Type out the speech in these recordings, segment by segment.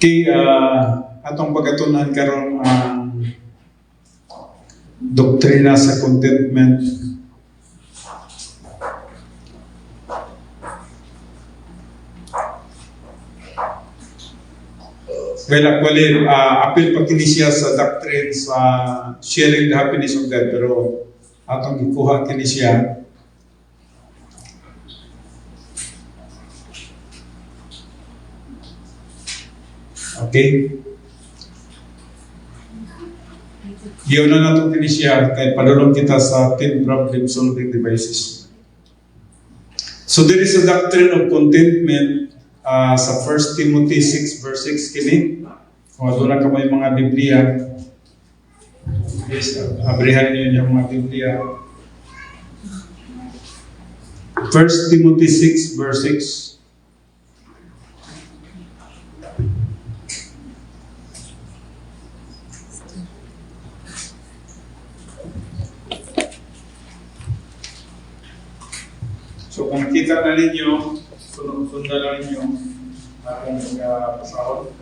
Kay atong pagatunan karon ang doktrina sa contentment. Well, actually, appeal pa kini siya sa doctrine sa sharing the happiness of God, pero atong gikuha kini siya. Okay? Yun na natin kini siya, kay padulong kita sa 10 problem solving devices. So there is a doctrine of contentment sa 1 Timothy 6 verse 6 kini. Kung doon na kamay mga Biblia, please, abrihan niyo yung mga Biblia. 1 Timothy 6 verse 6. So kung kita na ninyo, sunod-sunod na ninyo ating pasahod.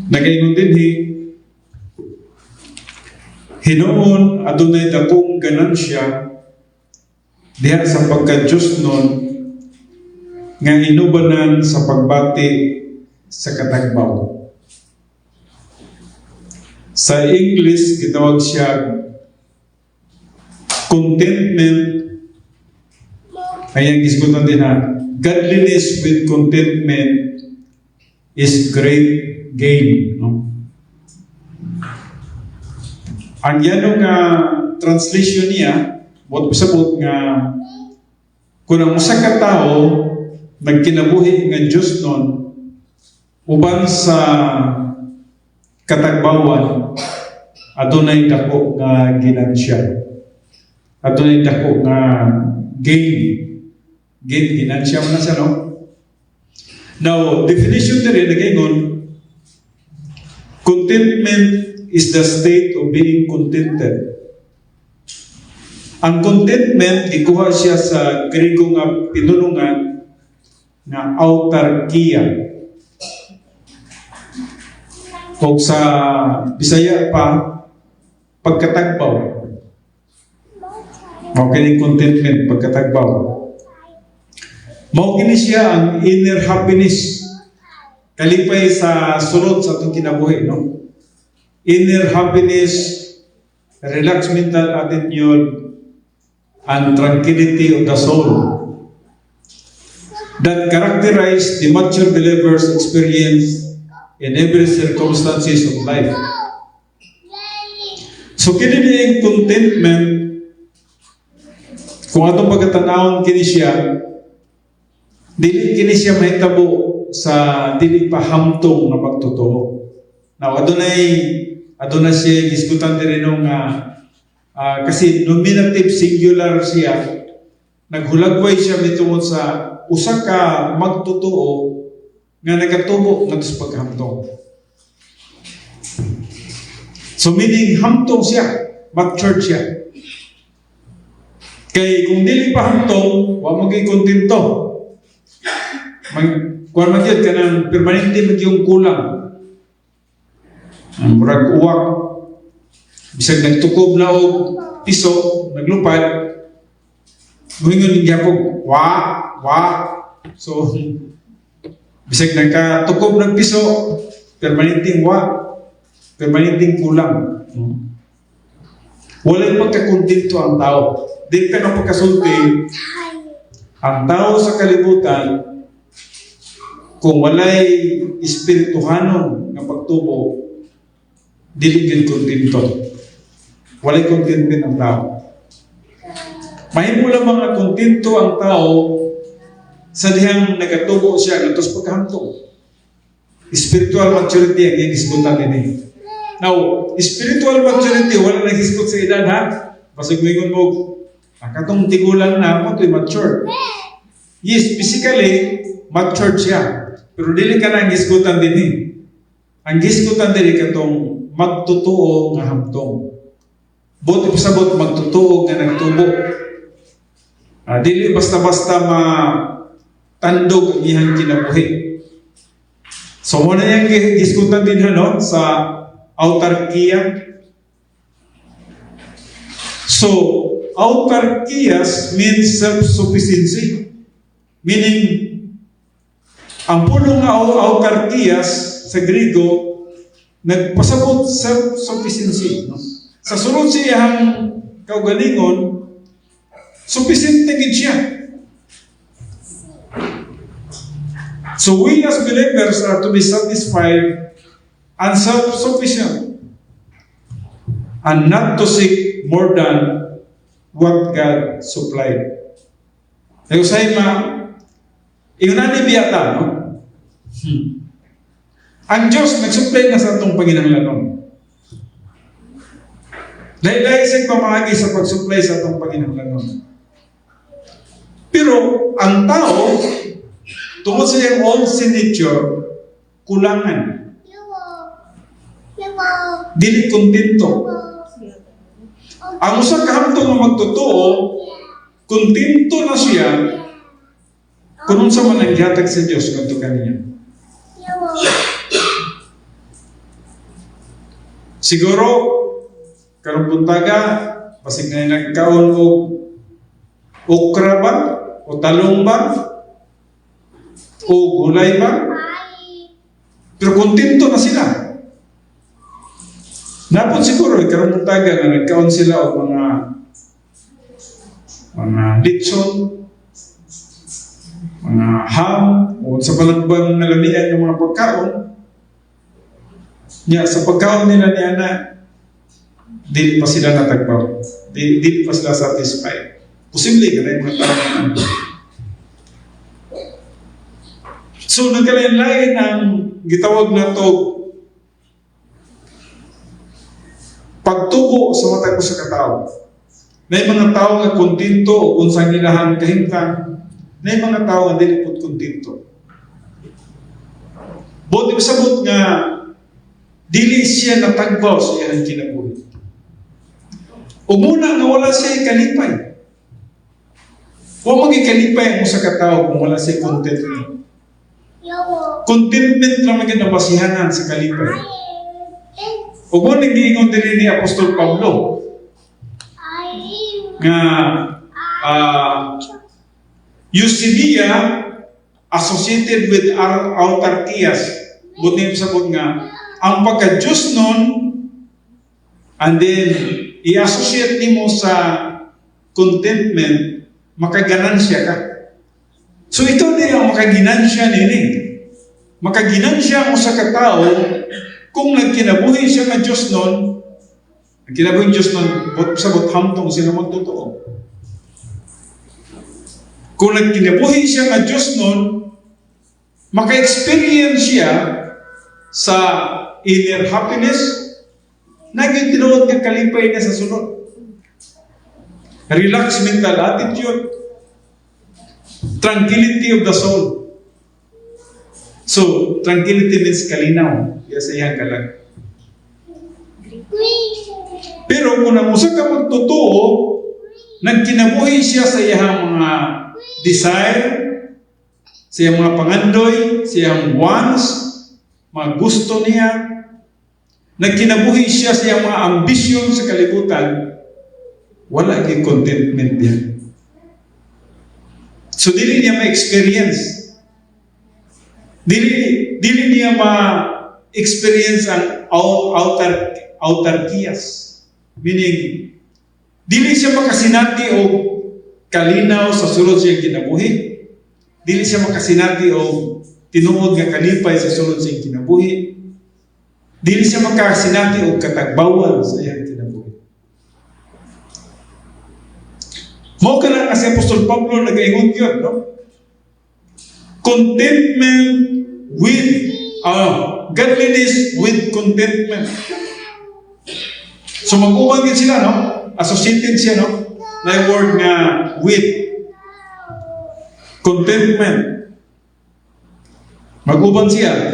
Nagayon din hinoon adunay dakong ganansya diha sa pagka-Diyos nun nga inubanan sa pagbati sa katagbaw. Sa English, gitawag siya contentment. Ayan, gisgutan din ha. Godliness with contentment is great gain. No? Ang yanong translation niya, what usabot nga, kung ang usa ka tao nagkinabuhi nga Diyos nun, uban sa katagbawan, adunay dako nga ginansya. Adunay dako nga gain. Gain, ginansya mo na siya, no? Now, definition na rin, nagayon, contentment is the state of being contented. Ang contentment, ikuha siya sa Griego nga pinulungan na autarkia. O sa Bisaya pa, pagkatagbaw. Okay ng contentment, pagkatagbaw. Maugini siya ang inner happiness. Kalipay sa sulod sa itong kinabuhi, no? Inner happiness, relaxed mental attitude, and tranquility of the soul that characterize the mature believer's experience in every circumstances of life. So kini yung contentment, kung atong pagkatanawon kini siya, dili kini siya mahitabo sa dili pa hamtong na pagtotoo. Now adunay siya diskutan din nga kasi nominative singular siya, naghulagway siya mitungod sa usa ka magtotoo nga nagatubo nga sa paghamtong. So meaning hamtong siya, matured siya. Kay kung dili pa hamtong, wa magay kontento. Kuwan magyud ka ng permanente magyong kulang. Ang murag uwak, bisag nagtukob na og piso, naglupad, muhingon yung gyapog, wa. So, bisag nagkatukob ng piso, permanenteng kulang. Walay pagkakontento ang tao. Di ka na pagkasulti, ang tao sa kalibutan, kung walay espirituhanon nga pagtubo, dili gyud kontento. Walay contentment ang tao. Mahimo lang mga kontento ang tao sa dihang nagatubo siya ngadto sa paghamtong. Spiritual maturity ang gisgutan dinhi. Now, spiritual maturity wala naghisgot sa edad ha. Basig moingon mo katong tigulang na mo to'y mature. Yes, physically mature siya. Pero dili ka na ang gisgutan dinhi. Ang gisgutan dinhi katong magtutuo nga hamtong. Buti pasabot magtutuo nga nagtubo. Dili basta-basta matandog ang iyang kinabuhi. So muna niyang diskutan din sa autarkia. So, autarkias means self-sufficiency. Meaning, ang punong autarkias sa Griego, nagpasabot self-sufficiency. No? Sa sunod siyang kaugalingon, sufficient na gid siya. So we as believers are to be satisfied and self-sufficient and not to seek more than what God supplied. Kaya usay iunani biyata, no? Ang Diyos nag-supply na sa atong panginahanglanon. Dahil sa pamagi sa pag-supply sa atong panginahanglanon. Pero ang tao, tungkol sa iyang own sin nature, kulangan. Dili kontento. Ang usa ka hantong nga magtotoo, kontento na siya kung unsa man ang gihatag sa Dios ngadto kaniya. Siguro karong buntaga basig na nagkaon og okra ba o talong ba o gulay ba, pero kontento na sila. Napon siguro, karong buntaga na nagkaon sila o mga lechon, mga ham, o sa palagbang nalamian ng mga pagkaon. Sa pagkaon nila ni Ana, di pa sila natagpaw. Di pa sila satisfied. Posible ka na yung mga tao. So, nagkalain-lain ang gitawag na to pagtubo sa matag sa katao. May mga tao nga kontento o unsang ilahang kahimtang. May mga tao nga dili pud kontento. Buti sabot nga dili siya natagbaw sa iyang kinabuhi. O muna nga wala siya kalipay. Huwag magikalipay mo sa katao kung wala siya contentment. Contentment lang maging nabasihanan sa kalipay. O kung nag-iingon din ni Apostol Pablo nga Eusebiia associated with autarkias. Buti sabot nga ang pagka-Diyos nun and then i-associate nimo sa contentment, makaganansya ka. So ito din ang makaginansya nini. Makaginansya mo sa katao kung nagkinabuhi siya nga Diyos nun, nagkinabuhi Diyos nun, sabot hamtong sila magtotoo. Kung nagkinabuhi siya nga Diyos nun, maka-experience siya sa inner happiness, naging tinuod ng kalipay niya sa sunod. Relaxed mental attitude, tranquility of the soul. So, tranquility means kalinaw. Yes, ayan ka lang. Pero kung namusa ka magtotoo, nagkinabuhi siya sa iyang mga desire, sa iyang mga pangandoy, sa iyang wants, mga gusto niya, nagkinabuhi siya sa iyang mga ambisyon sa kalibutan, wala yung contentment niya. So, dili niya ma-experience. Dili niya ma-experience ang autarkias. Meaning, dili siya makasinati o kalinaw sa sulod siyang kinabuhi. Dili siya makasinati o tinuod nga kalipay sa sulod siyang kinabuhi. Dili siya makasinati o katagbawan sa iyang kinabuhi. Mao ka lang kasi Apostol Pablo nag-ingon yun, no? Contentment with godliness with contentment. So mag-uban din sila, no? Associated siya, no? Na word nga with contentment. Mag-uban siya.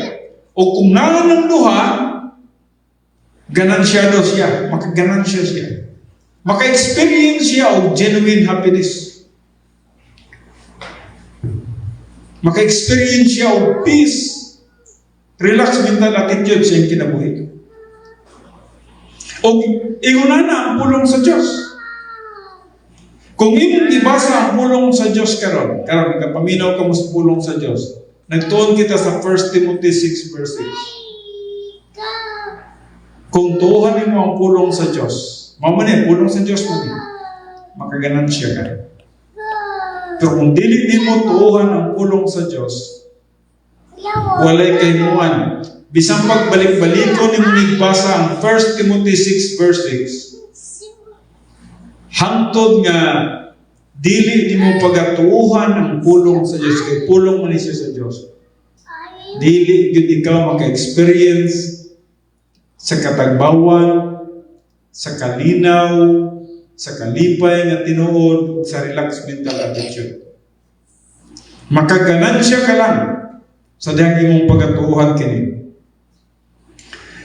O kung nangan ng duha, ganansyado siya. Makaganansya siya. Maka-experience siya of genuine happiness. Maka-experience siya of peace, relax mental attitude sa iyong kinabuhi. O inguna na ang pulong sa Diyos. Kung imong ibasa ang pulong sa Diyos karon nagapaminaw ka mo sa pulong sa Diyos, nagtuon kita sa 1 Timothy 6 verse 6. Kung tuuhan mo ang pulong sa Diyos, mamani, pulong sa Diyos mo din, makaganansya ka. Pero kung dili mo tuuhan ang pulong sa Diyos, walay kaymuan. Bisang pagbalik-baliko ni mo nagbasa ang 1 Timothy 6 verse 6, hangtod nga dili nimo pagatuuhan ang pulong sa Diyos, kay pulong man siya sa Diyos. Dili gyud ikaw maka-experience sa katagbawan, sa kalinaw, sa kalipay nga tinuod, sa relaxed mental attitude. Makaganansya ka lang sa dihang imong pagatuuhan kini.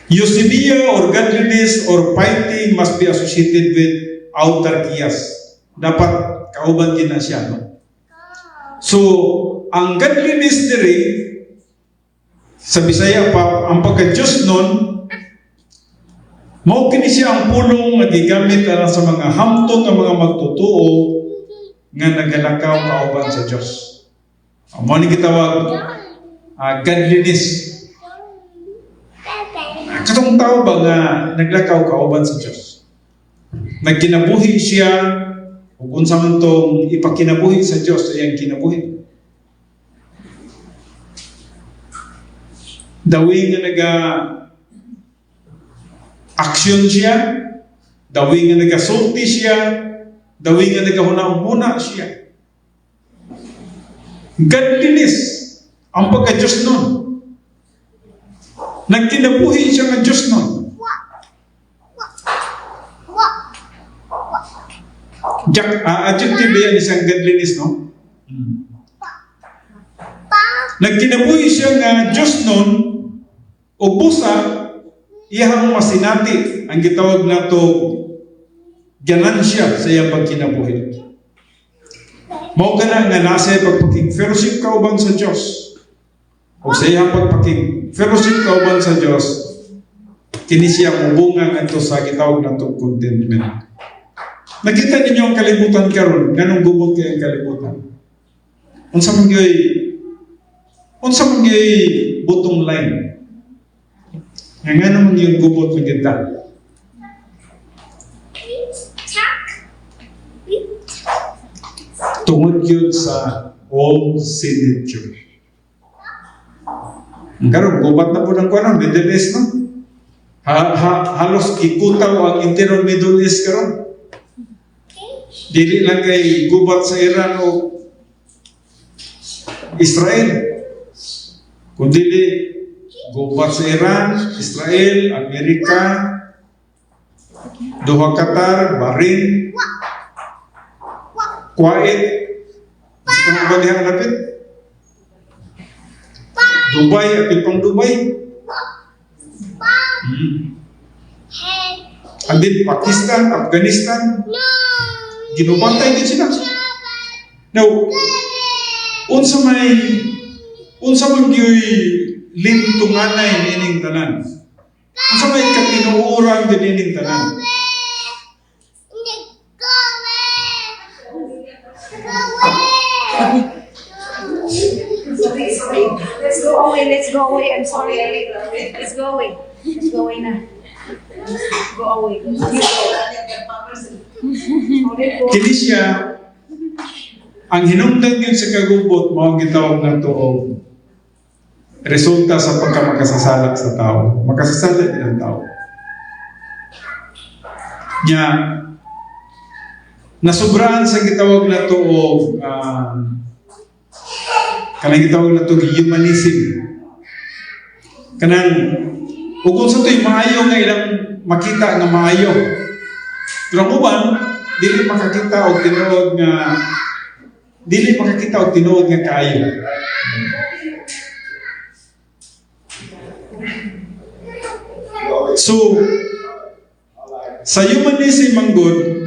Eusebiia or godliness or piety must be associated with autarkias. Dapat kauban din na siya, no? So, ang godliness diri sa Bisaya pa, ang pagka-Diyos nun, mao kini siya ang pulong nga gigamit alang sa mga hamtong nga mga magtutuo nga nagalakaw kauban sa Diyos. Mao ni gitawag godliness. Katong tao ba nga naglakaw kauban sa Diyos? Nagkinabuhi siya, o kung sa man itong ipakinabuhi sa Diyos, ay ang kinabuhi. Dawi nga aksyon siya, dawi nga nagasulti siya, dawi nga nagahunahuna siya. Godliness, ang pagka-Diyos nun. Nagkinabuhi siya ng Diyos nun. Adjective yan isang godliness, no? Nagkinabuhi siya nga Diyos nun, o busa, iyahang masinati ang gitawag na to ganansya sa iyang pagkinabuhi. Mao ka nga nasa pagpakig-fellowship kauban sa Diyos. O sa iyang pagpakig-fellowship kauban sa Diyos, kini siya mubunga nga ito sa gitawag na to contentment. Nakita ninyo ang kalibutan karon, ganong gubot kayo ang kalibutan. Unsa man gyud bottom line. Nga naman yung gubot ng ganda. Tungod yun sa old signature. Karon gubat na po ng kuwan, Middle East, no? Halos ikutaw ang entire Middle East karon. Dili lang kay gubat sa Iran o Israel. Kundi gubat sa Iran, Israel, Amerika, Doha, Qatar, Bahrain, Kuwait, ano ba diyan lapit? Dubai, apil pang Dubai. And then Pakistan, Afghanistan, ginubantay din sila. Now, unsa man gyud lintunganay nining tanan. Unsa may katinuoran din nining tanan. Let's go away. I'm sorry. Let's go away. Let's go away na. Go away. Kini siya ang hinungdan yun sa kagubot, mao gitawag na to resulta sa pagkamakasasalak sa tao. Makasasalak din ang tao. Nya, nasubraan sa gitawag na to kanang gitawag na to humanism. Kanang kung sa to'y maayo nga ilang makita nga maayo. Pero ang uban, dili makakita o tinuod nga kaayo. So, sa humanism manggod,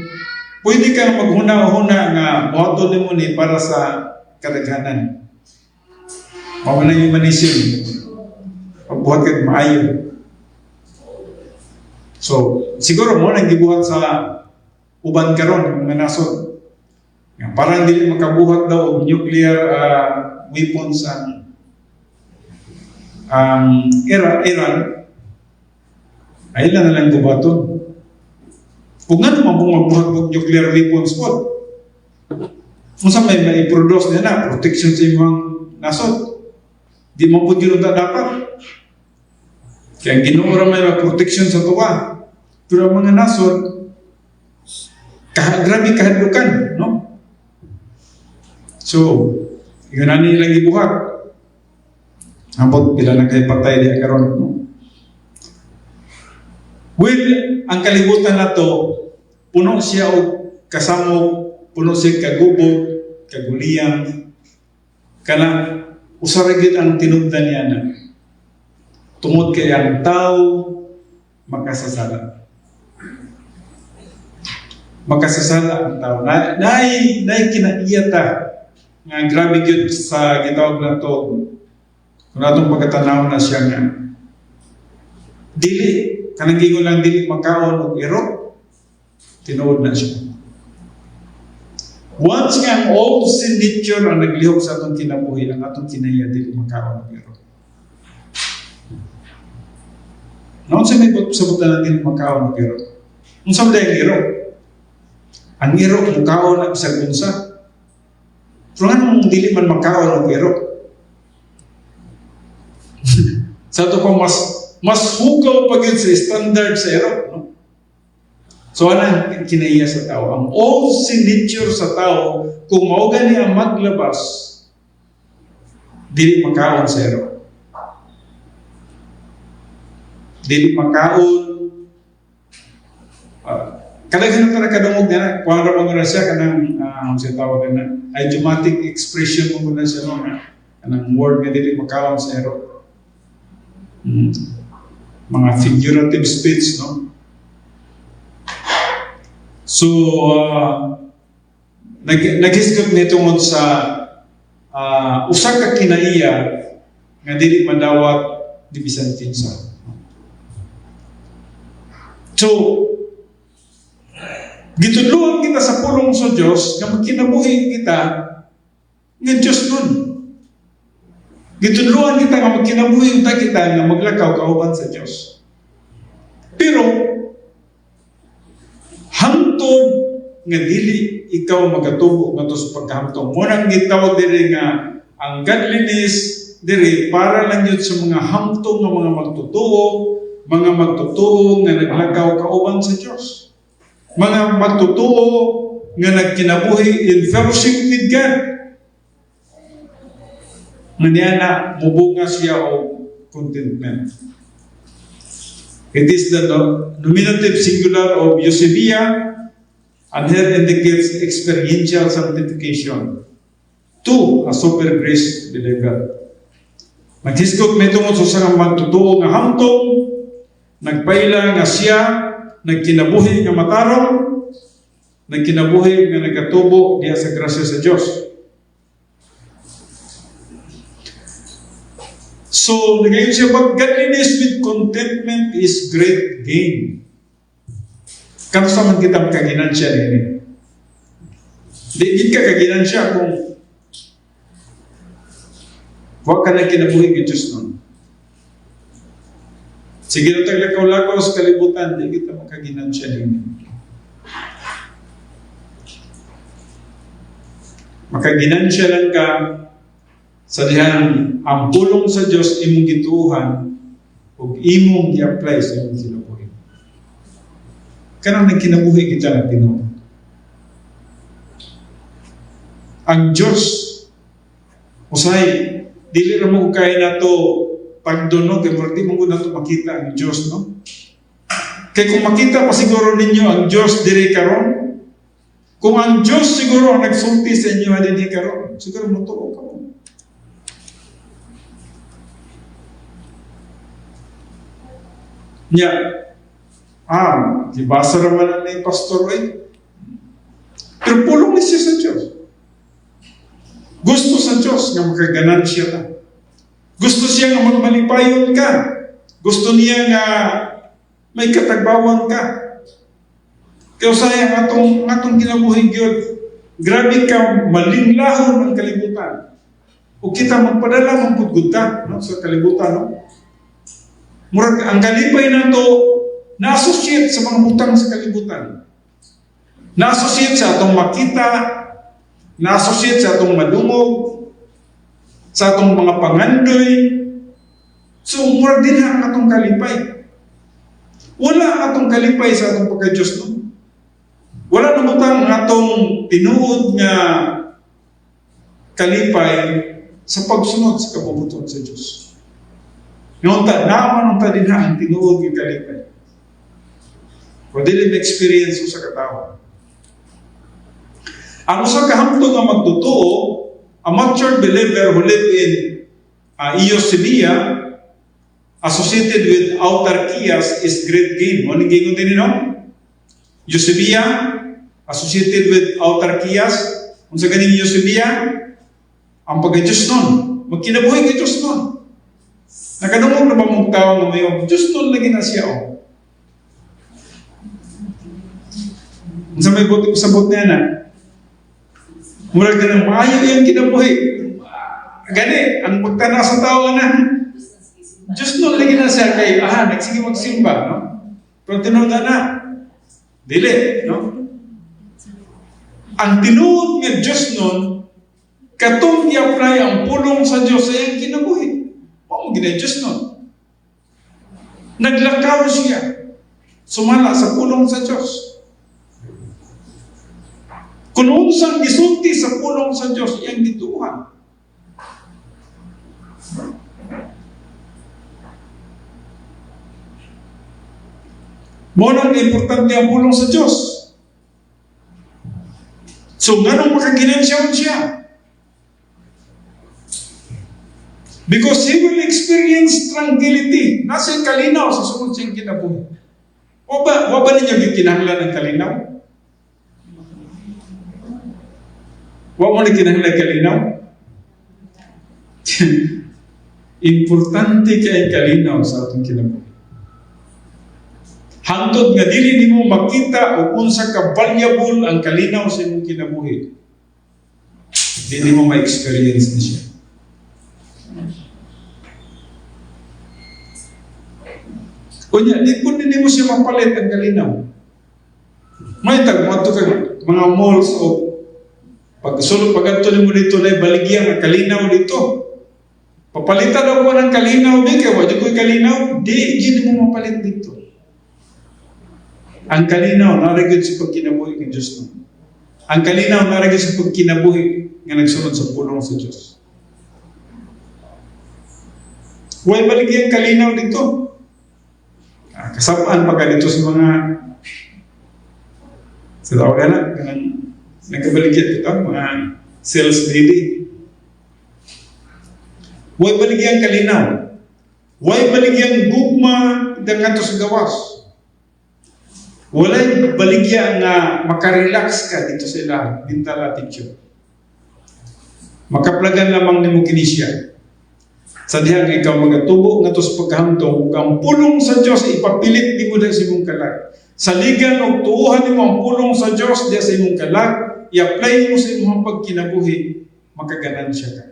pwede kang maghuna-huna nga buhaton nimo ni para sa kadaghanan. Mao na humanism. Pagbuhat ka maayo. So, siguro mo nang gibuhat sa uban karon mga nasod. Nga parang dili makabuhat daw og nuclear weapons ang Iran. Ay lang na lang gubaton. Kung nga naman magbuhat og nuclear weapons po, kung sa may produce nila protection sa imong nasod, di mo po yun dapat. Kaya ginuura may protection sa tuwa. Pero ang mga nasod, grabe kahadlukan, no? So, yun na nilang ibuhat. Ambot, pila na kayo patay di karon, no? Well, ang kalibutan na to, puno siya o kasamog, puno siya kagubot, kaguliyang, kana usaragid ang tinubdan niya na tungod kay ang tao makasasala. Makasasala ang tao. Naay kinaiyata nga grabe gyud sa gitawag na to. Kung natong pagkatanaw na siya nga dili kanang gingon lang dili makaon og iro, tinuod na siya. Once nga ang old sin nature ang naglihok sa atong kinabuhi, ang atong kinaiya dili makaon og iro. Noon sa may sabutan natin makaon og iro. Unsa man ang iro? Ang iro mukaon ang bisag unsa. Pero nga nung dili man makaon og iro. Sa ito po mas hugaw pa yun sa standard sa iro. No? So ano ang kinaiya sa tao? Ang old sin nature sa tao, kung mauga niya maglabas, dili makaon sa iro. Dili makaon. Kadaghan na kadungog na, kung ano mga siya, kanang, siya tawag na, idiomatic expression mo na siya, no? Kanang word nga dili makaon sa iro. Mga figurative speech, no? So, naghisgot nito ngon sa usa ka kinaiya nga dili madawat di bisan kinsa. So, gitudluan kita sa pulong sa Dios nga magkinabuhi kita nga Dios nun. Gitudluan kita nga magkinabuhi kita nga maglakaw kauban sa Dios. Pero hangtod nga dili ikaw magatubo ngadto sa pagkahamtong. Mo nang gitawag diri nga ang godliness diri para lang yun sa mga hamtong nga mga magtutuo nga naglakaw kauban sa Dios. Mga magtutuo nga nagkinabuhi in fellowship with God. Nga na mubunga siya o contentment. It is the nominative singular of Eusebia, and here indicates experiential sanctification. Two, a super grace believer. Naghisgot may tungod sa sarang magtutuo nga hamtong, nagpaila nga siya, nagkinabuhi nga matarong, nagkinabuhi nga nagkatubo diya sa grasya sa Diyos. So, nagayon siya, but godliness with contentment is great gain. Kamusta man kita makaginansya nini? Di ka kaginansya kung huwag ka na kinabuhi ng Diyos nun. Sige na taglakaw-lakaw sa kalibutan, di kita makaginansya nini. Makaginansya lang ka sa dihan ang pulong sa Diyos imong gituuhan ug imong i-apply sa imong kinabuhi. Kanang nagkinabuhi kita na Ginoo. Ang Diyos usay dili ra mo kay nato pagdunog kay di mo nato makita ang Diyos, no? Kay kung makita pa siguro ninyo ang Diyos diri karon, kung ang Diyos siguro ang nagsulti sa inyo dinhi karon, siguro mo tuo ka. Nya, dibasa naman ni Pastor Ray. Pero pulong ni siya sa Diyos. Gusto sa Diyos nga makaganan siya ta. Gusto siya nga magmalipayon ka. Gusto niya nga may katagbawan ka. Kaya sayang atong kinabuhi gyud. Grabe ka malinglahon ng kalibutan. O kita magpadala mong pudgudta, no, sa kalibutan, no? Murag ang kalipay na to na-associate sa mga butang sa kalibutan. Na-associate sa atong makita, na-associate sa atong madungog, sa atong mga pangandoy. So, murag din ang atong kalipay. Wala atong kalipay sa atong pagka-Diyos, no? Wala na butang atong tinuod nga kalipay sa pagsunod sa kabubuton sa Diyos. Ngayon naman ang din ang tinuod nga kalipay. O dili ma-experience ko sa katao. Ang usa ka hangtod nga magtotoo, a mature believer who live in Eusebia, associated with autarkias, is great gain. Mo ning gingon din no? Eusebia, associated with autarkias, unsa ganing Eusebia? Ang pagka-Diyos nun. Magkinabuhi kay Diyos nun. Nakadungog na ba mong tao na mayo? Diyos nun lagi na siya, oh. Unsa may buti ko sabot niya na? Murag ka ng maayo yung kinabuhi. Gani, ang pagtanaw sa tao na, Diyos nun lagi na siya kay, nagsige magsimba, no? Pero tinuod na. Dili, no? Ang tinuod nga Diyos nun, katong i-apply ang pulong sa Diyos sa iyang kinabuhi. O, gina-Diyos nun. Naglakaw siya. Sumala sa pulong sa Diyos. Kung unsang gisulti sa pulong sa Diyos, iyang gituhan. Mo nang importante ang pulong sa Diyos. So, ganong makaginansyawan siya? Because he will experience tranquility. Nasa kalinaw sa sunod siyang kinabuhi. O ba ninyo gikinahanglan ng kalinaw? Wa mo na kinahanglan kalinaw? Importante kay kalinaw sa atong kinabuhi. Hantod nga dili nimo makita o unsa ka valuable ang kalinaw sa imong kinabuhi. Dili mo ma-experience ni siya. Kunya, di po din mo siya mapalit ang kalinaw. May tagmato ka mga malls o pagsulod pagkanto mo dito na baligyan ang kalinaw dito. Papalitan ako ng kalinaw, di kaya wala ko'y kalinaw, di mo mapalit dito. Ang kalinaw, naragod sa pagkinabuhi ng Diyos mo. Ang kalinaw, naragod sa pagkinabuhi nga nagsunod sa pulong sa Diyos. Huwag baligyan kalinaw dito. Kasapaan pa ka dito sa mga sa tawag na, nagkabaligyan dito, mga sales lady. Huwag baligyan kalinaw. Huwag baligyan gugma dangato sa gawas. Walay baligya nga makarelax ka dito sa ilang mental attitude. Makaplagan lamang ni mo kinisya. Sa dihang ikaw magatubo nga to sa pagkahamtong, kang pulong sa Diyos ipapilit di mo dahil sa imong kalag. Saligan o tuuhan mo ang pulong sa Diyos dahil sa imong kalag, i-apply mo sa imong pagkinabuhi, makaganansya ka.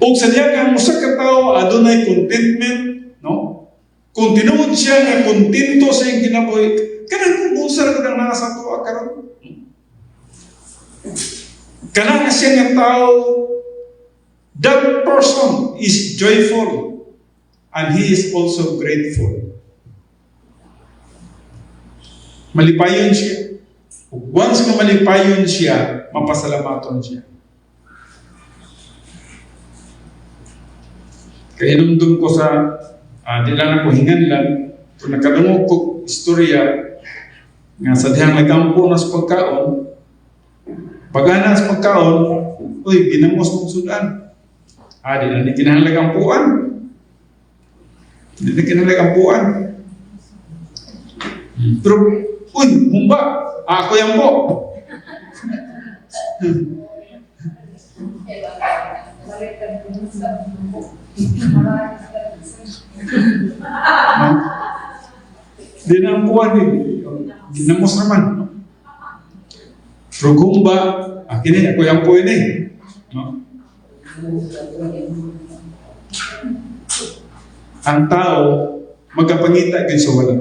O sa dihang ang musa ka tao, adunay contentment, no? Kung tinuod siya nga kontento sa iyong kinabuhi, kanang kung usar ko ng nasa tuwa karon. Kanang siya nga tao, that person is joyful and he is also grateful. Malipayon siya. Once nga malipayon siya, mapasalamaton siya. Kaya numdum ko sa di lang ako hinganlan, kung nakadungog ko istorya nga sa dihang nagampo na sa pagkaon, pagana sa pagkaon, uy, ginamos mong sudan. Di na kinahanglan ampuan. Di na kinahanglan ampuan. Pero, uy, humba, ako yan po. Di na ang buwan eh. Ginamos naman. Pero kung ba, akin eh, ako yung po yun eh. No? Ang tao, magkapangita kayo sa wala.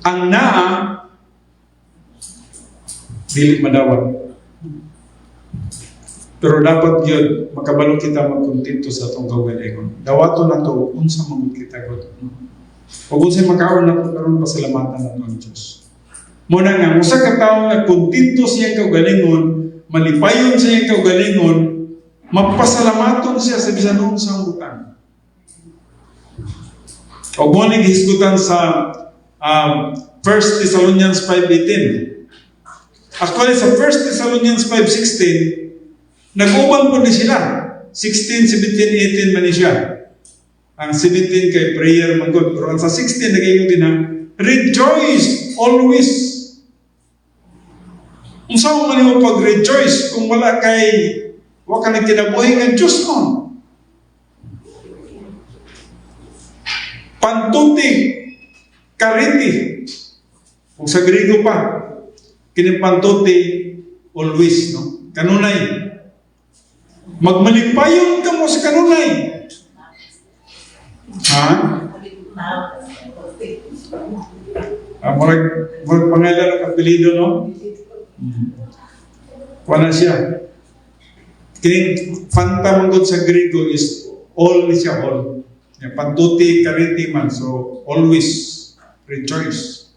Ang naa, dili madawat. Pero dapat yun, makabalo kita magkontento sa itong kaugalingon. Dawato na to, unsa magod kita God. O kung sa'y makaon na ito, karoon pasalamatan na ito ang Diyos. Muna nga, musa ka tao na kontento siyang kaugalingon, malipayon siyang kaugalingon, mapasalamaton siya sa bisan noon sa utang. O mo naghisgutan sa 1 Thessalonians 5:18. Actually, sa 1 Thessalonians 5:16, nag-uban po ni sila. 16, 17, 18 man ni siya. Ang 17 kay prayer man God. Pero ang sa 16, nag-iingon din na, rejoice always. Kung saan man mo pag-rejoice kung wala ka nagkinabuhay ng Diyos mo. Pantuti, kariti. Kung sa Griego pa, kinipantuti, always, no? Kanunay. Magmalipayon ka mo sa kanunay. Ha? Murag pangalan ng apelido, no? Wala siya. Kining fanta mangod sa Griego is all ni siya, all. Pantuti, kariti man. So, always rejoice.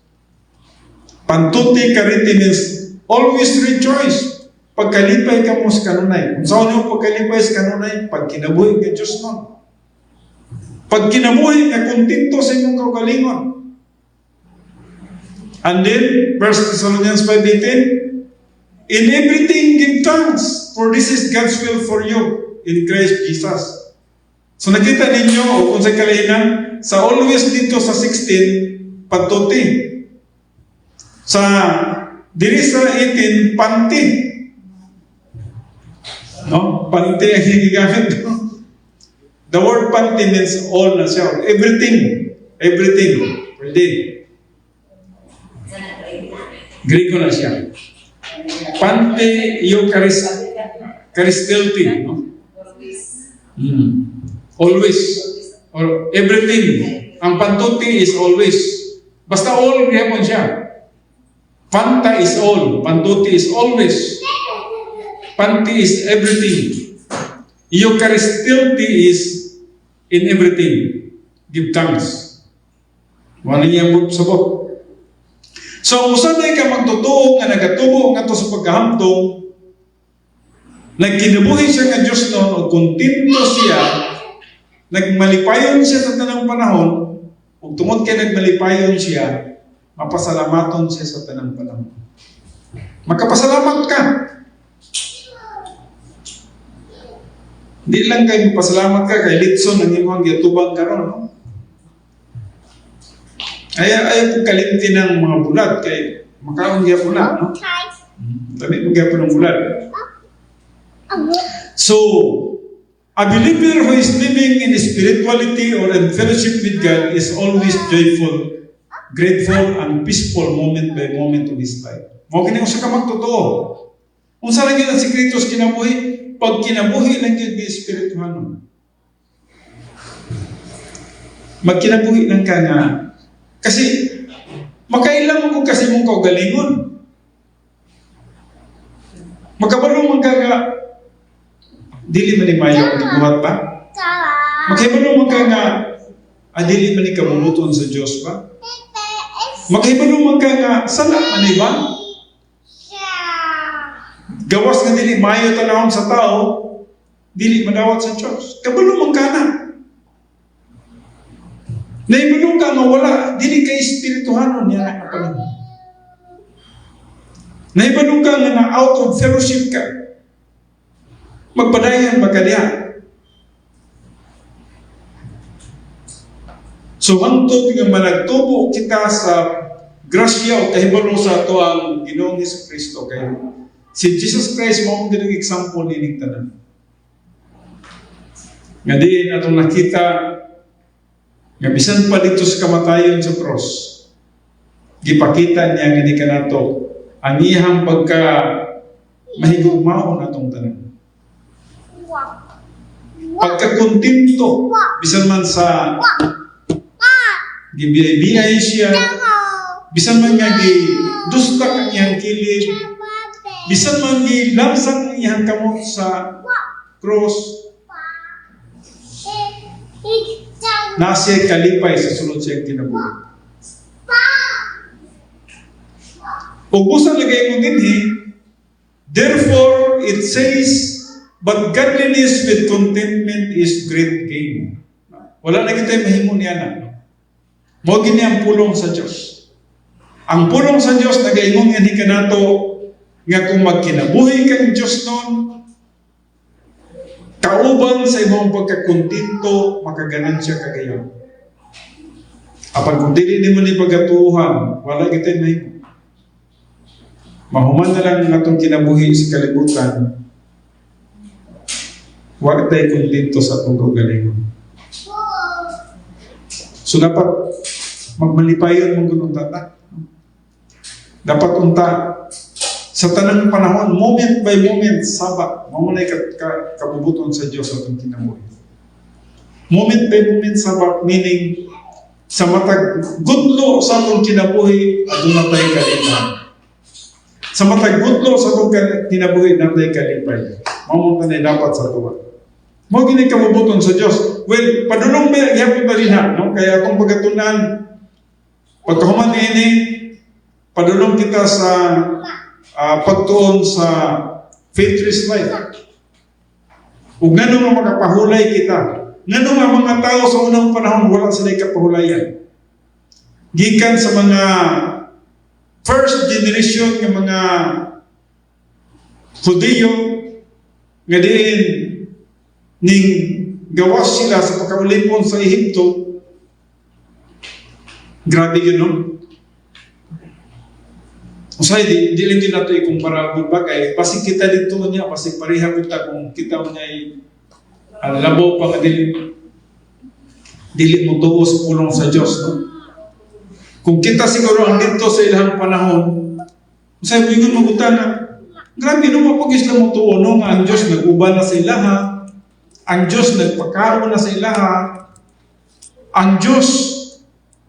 Pantuti, kariti means always rejoice. Pagkalipay ka mo sa kanunay. Kung saan mo pagkalipay sa kanunay, pag kinabuhi ka Diyos nun. Pag kinabuhi ka, kontento sa inyong kaugalingon. And then, 1 Thessalonians 5:18, in everything give thanks, for this is God's will for you in Christ Jesus. So nakita ninyo, o kung sa kalahinan, sa always dito sa 16, pantuti. Sa diri sa 18, panti. No? Panti ang hinigamit. The word panti means all na siya. Everything. Everything. Pwede. Grego na siya. Panti Eucharistilti. No? Always. Or everything. Ang pantuti is always. Basta all, gihapon siya. Panta is all. Pantuti is always. Panti is everything. Eucharistilti is in everything. Give thanks. Wala niya sabot. So, usanay ka magtutuo nga nagatubo nga to sa pagkahamtong, nagkinabuhi siya nga Diyos noon o kontento siya, nagmalipayon siya sa tanang panahon, ug tungod kay nagmalipayon siya, mapasalamaton siya sa tanang panahon. Magkapasalamat ka. Hindi lang kayo magpasalamat ka kay Litson ang imong gitubang karon, no? Ayaw kong kalimti ng mga bulat kay makaon niya pula, no? Dali mo gaya po ng bulat. So, a believer who is living in spirituality or in fellowship with God is always joyful, grateful, and peaceful moment by moment of his life. Mao kini usa ka magtotoo. Unsa lang gyud ang sekreto sa kinabuhi? Pag kinabuhi lang gyud bi espirituhanon. Magkinabuhi lang ka nga. Kasi makailang mo kasi mong kaugalingon. Magkabalo man ka nga dili man ni mayo ang buhat ba? Magkabalo man ka nga dili man ni kamuluton sa Dios ba? Magkabalo man ka nga sala man ni ba? Gawas nga dili mayo tanawon sa tao, dili madawat sa Dios. Kabalo man ka na. Naibulong ka nga wala, dili kay espirituhanon niya na kapalang. Naibulong ka nga na out of fellowship ka. Magpadayan ba ka diya? So, hantod nga managtubo kita sa grasya o kahibalo sa ito ang Ginoong Jesu Kristo kay Si Jesus Christ mo ang example ni tanan. Nga diin atong nakita nga bisan pa dito sa kamatayon sa cross, gipakita niya nga di kanato ang iyang pagka mahigugmaon atong tanan. Pagkakontinto, bisan man sa gibiyay siya, bisan man nga dusta ang iyang kilid, bisan man lamsan ang iyang kamot sa cross, nasiya kalipay sa sulod siyang kinabuhi. Ubusan lagay mo din therefore it says, but godliness with contentment is great gain. Wala na kita mahimo niya na. Mo gini ang pulong sa Dios. Ang pulong sa Dios nagaingon nga di kanato nga kung magkinabuhi kang Dios noon, kauban sa imong pagkakontinto, makaganansya kagayon. Apan kung dili nimo ni pagatuhan, wala kita mahimo. Mahuman na lang ang atong kinabuhi sa kalibutan. Wala tayo kontento sa atong kaugalingon. So dapat magmalipayon mong ganun tata. Dapat unta sa tanang panahon, moment by moment, sabat, mamunay kabubuton sa Diyos atong kinabuhi. Moment by moment, sabat, meaning sa matag gudlo sa atong kinabuhi, aduna tayo kalipay. Sa matag gudlo sa atong kinabuhi, natay kalipay. Mamunta na dapat sa tuwa. Mo gini kabubuton sa Dios. Well, padulong ba gyapon pa rin ha, no? Kaya kung pagatunan pagkahuman ini padulong kita sa pagtuon sa faithless life. Ug ngano nga makapahulay kita. Ngano nga mga tao sa unang panahon wala sila kapahulayan. Gikan sa mga first generation ng mga Hudiyo nga diin ning gawas sila sa pagkaulipon sa Ehipto. Grabe yun, no? Usay, di lang din nato ikumpara ang bagay. Pasig kita dito niya, pasig pareha kita kung kita mo niya ang labaw pa nga dili mo tuwo sa pulong sa Diyos, no? Kung kita siguro ang dito sa ilang panahon, usay, ingon magutan na, grabe, no, mapagis lang mo tuwo, no? Nga ang Diyos nag-uban na sa ilaha, ang Diyos nagpakaroon na sa ilaha, ang Diyos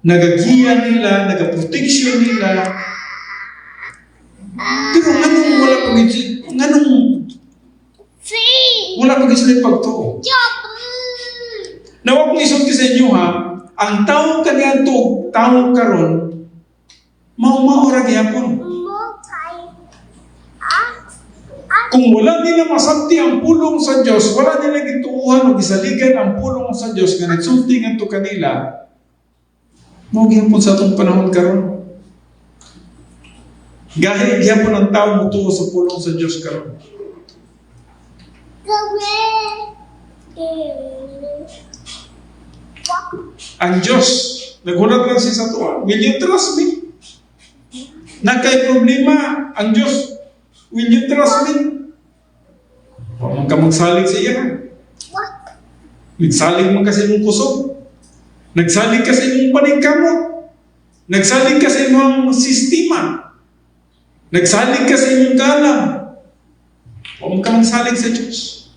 nagagiya nila, nagaproteksyon nila. Pero wala pag sila pagtuo. Nawag kong isot sa inyo ha, ang taong kanyan to, taong karon, maurag yapon. Kung wala nila masanti ang pulong sa Diyos, wala nila gituuhan o gisaligan ang pulong sa Diyos nga nagsulti nga to kanila, magyapon sa itong panahon karon. Gahit gyapon ang tao mutuo sa pulong sa Diyos karon. Ang Diyos, nagulat lang siya sa tuwa, will you trust me? Nakay problema, ang Diyos, will you trust me? Huwag ka magsalig sa iya. Nagsalig mo kasi mong kusog. Nagsalig kasi mong paningkamot. Nagsalig kasi mong sistema. Nagsalig kasi mong galang. Huwag ka magsalig sa Diyos.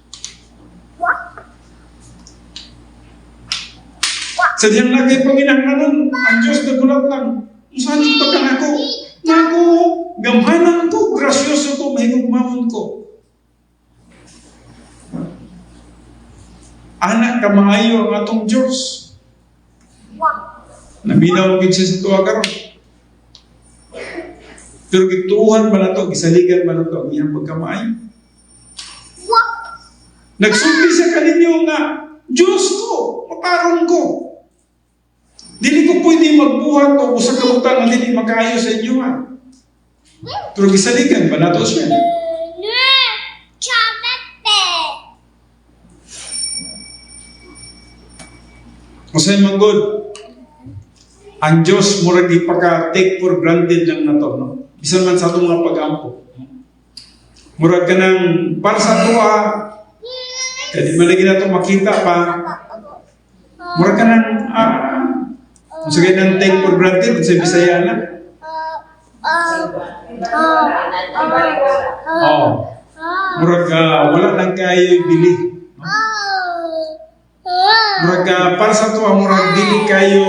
Sa diyang lagay Panginoon, ang Diyos nagulat lang. Salig pa ka ako. Naku, gamhanan ko, grasyoso ko, mahigugmamon ko. Anak ka maayo ang atong Diyos. Nabinaw gid siya sa tuwa karon. Pero gituuhan ba na to, gisaligan ba na to ang iyang pagkamaayo? Nagsulti sa kaninyo nga, Diyos ko, matarong ko. Dili ko pwede magbuhat o usa ka butang na dili makaayo sa inyo ha. Pero gisaligan ba na to siya? Masay manggod, ang Diyos murag ipaka-take for granted lang na to, no? Bisan man sa itong mga pag-ampo. Murag ka ng para sa tuwa, kaya di man lagi na ito makita pa. Murag ka ng, kung sige ng take for granted, sa Bisaya na. Murag ka, wala lang kayo bili. Murag ka, para sa tuwa, murag dili kayo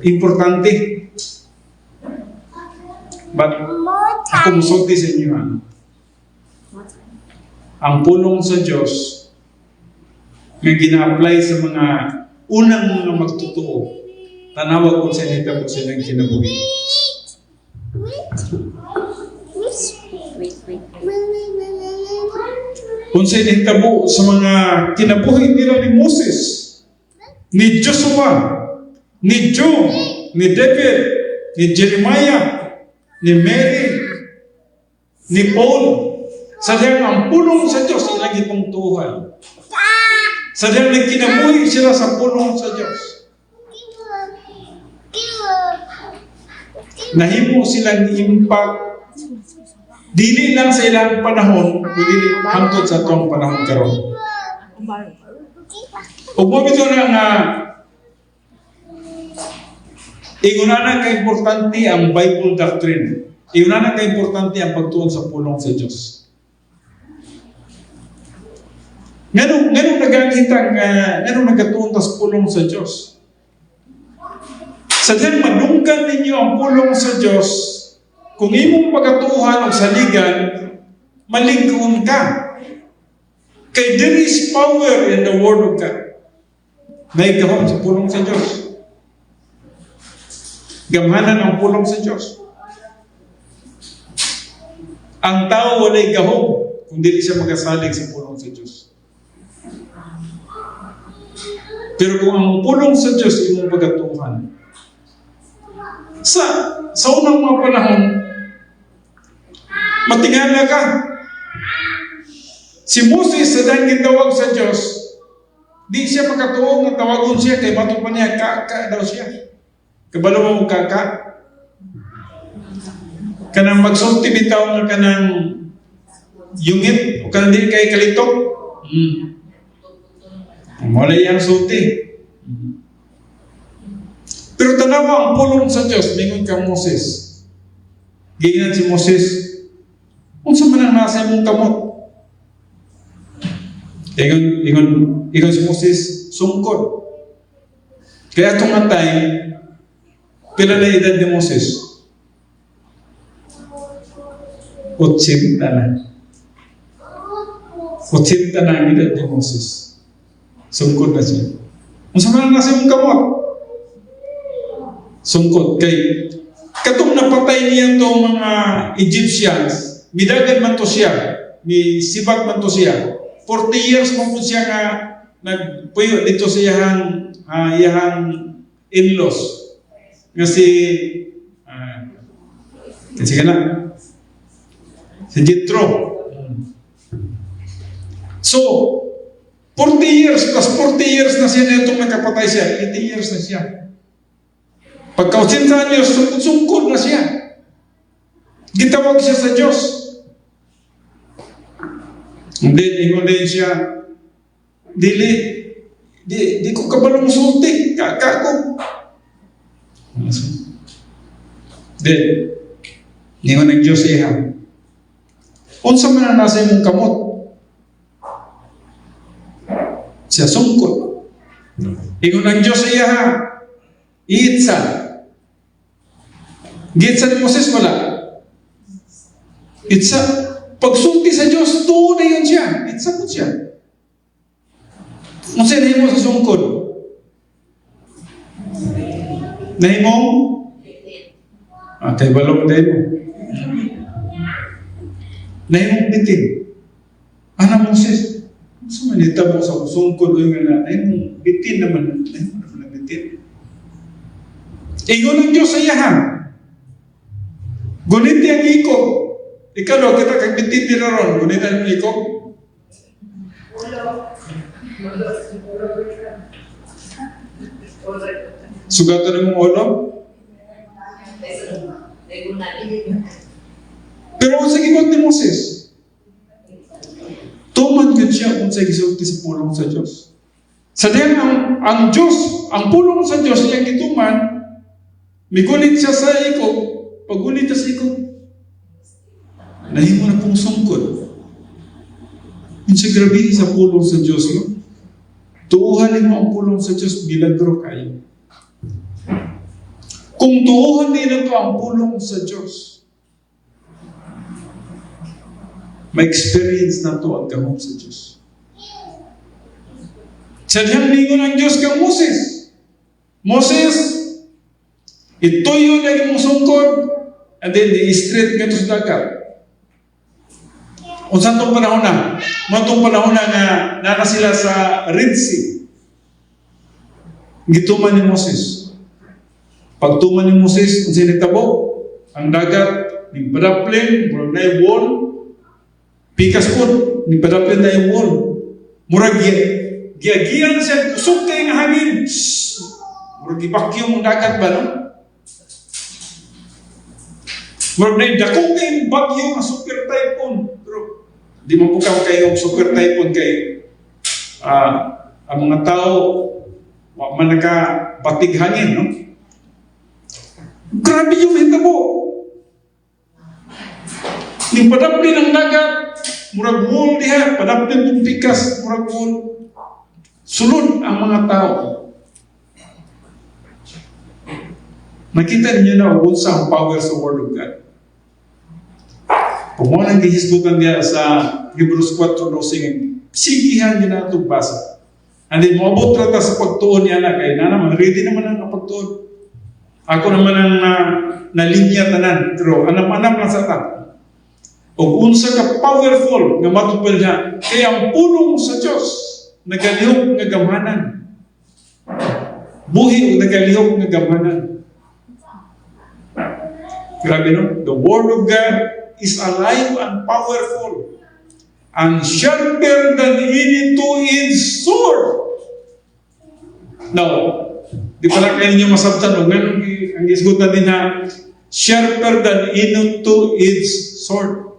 importante. But, ako musulti sa inyo, ang pulong sa Diyos nga gina-apply sa mga unang mga magtotoo, tanawag kung sa inita po silang kinabuhi. Kung sa inita po sa mga kinabuhi nila ni Moses, ni Joshua, ni Job, ni David, ni Jeremiah, ni Mary, ni Paul, sadyang ang pulong sa Diyos ilang itong tuhan. Sadyang nagkinabuhi sila sa pulong sa Diyos. Nahimo silang impact dili lang sa ilang panahon, kundi hangtod sa itong panahon karon. O bumito na nga inguna ka-importante ang Bible doctrine. Inguna ka-importante ang pagtuon sa pulong sa Diyos. Ganun nagatuon sa pulong sa Diyos. Sadyang manunggan ninyo ang pulong sa Diyos, kung imong pagatuhan o saligan, maligkon ka. Kay there is power in the Word of God. May gahom sa pulong sa Diyos. Gamhanan ang pulong sa Diyos. Ang tao walay gahom kung dili siya magasalig sa pulong sa Diyos. Pero kung ang pulong sa Diyos imong pagatuhan, sa unang mga panahon, matingala ka. Si Moses sa dahil gitawag sa Diyos, di siya makatuong na tawagon siya kay mato pa niya, ka daw siya. Kabalo mo kaka. Kanang magsulti bitaw nga kanang yungit o kanang dili kay kalitok. Wala yang sulti. Pero tanawa ang pulong sa Diyos, mingon ka Moses. Giingnan si Moses, unsa man ang nasa imong kamot? Ingon si Moses, sungkod. Kaya itong nga time, pila na edad ni Moses? 80 na. 80 na ang edad ni Moses. Sungkod na siya. Unsa man ang nasa imong kamot? Sungkod. Kay katong napatay niya itong mga Egyptians, midagan man to siya, ni sibat man to siya. 40 years man po siya nga nagpuyo dito sa iyahang in-laws. Kasi sige na, si Jethro. So, 40 years plus 40 years na siya na itong nakapatay siya. 80 years na siya. Pagka 80 anyos, sungkod na siya. Gitawag siya sa Diyos. Hindi, ingon din siya, di ko kabalong sulti, kakako. Then, ingon ng Diyos iha. Unsa man ang nasa imong kamot? Siya sungkod. Ingon ng Diyos iha, iitsa. Giitsa ni Moses wala. Itsa. Pagsulti sa Diyos, tuon na yun siya. Itsa po siya. Unsa nahimo sa sungkod? Nahimong? Kay balong din mo. Nahimong bitin. Ana Moses, sa manita mo sa sungkod o yung nahimong bitin naman. Nahimong naman na bitin. Ingon ng Diyos sa iyahan. Gunit ang iko. Ikaw daw, kita kagbitin din na ron. Gunit ang iko. Sugatan mong ulo? Pero sa gigot ni Moses, tuman yun siya kung sa gisulti sa pulong sa Diyos. Sa diyan ang Diyos, ang pulong sa Diyos niyang gituman, migulit siya sa ikaw, pagulit sa ikaw, nahimo na pong sungkod. Yung siya grabe sa pulong sa Diyos, no? Tuuhanin mo ang pulong sa Diyos, milagro kayo. Kung tuuhan din ito ang pulong sa Diyos, ma-experience na ito ang gamot sa Diyos. Sadyang lingon ang Diyos kang Moses. Moses, ito yun lagi mong sungkod, and then i-straight nga ito sa dagat. Kung saan itong panahon na? Matong panahon na nana sila sa Red Sea. Gituman ni Moses. Pagtuman ni Moses, kung saan nagtabo, ang dagat, ni padaplin, murag na yung wall, pikas po, ni padaplin na yung wall. Murag giyagiyan na siya, kusog kayo ng hangin. Murag ibakyong ang dagat ba, no? Murag na yung dakong kayo ng bagyo, ang super typhoon. Pero, di mo po kayo super typhoon kay ang mga tao man nakabatig hangin, no? Grabe yung hitabo. Yung padaplin ng dagat, murag wall diha, padaplin ng pikas, murag wall. Sulod ang mga tao. Nakita niyo na unsa ang power sa Word of God. Kung mo nang gihisgutan niya sa Hebrews 4:12, sigihan niyo na itong basa. And then, moabot rata sa pagtuon niya na kay na naman, ready naman ang pagtuon. Ako naman ang nalinya tanan, pero anam-anam lang sa ta. O unsa ka powerful nga matupad niya, kaya ang pulong sa Diyos, nagalihok nga gamanan. Buhi o nagalihok nga gamanan. Grabe, no? The Word of God is alive and powerful and sharper than any two-edged sword. Now, di pala kayo ninyo masabtan, o ganun ang isgutan din na sharper than any two-edged sword.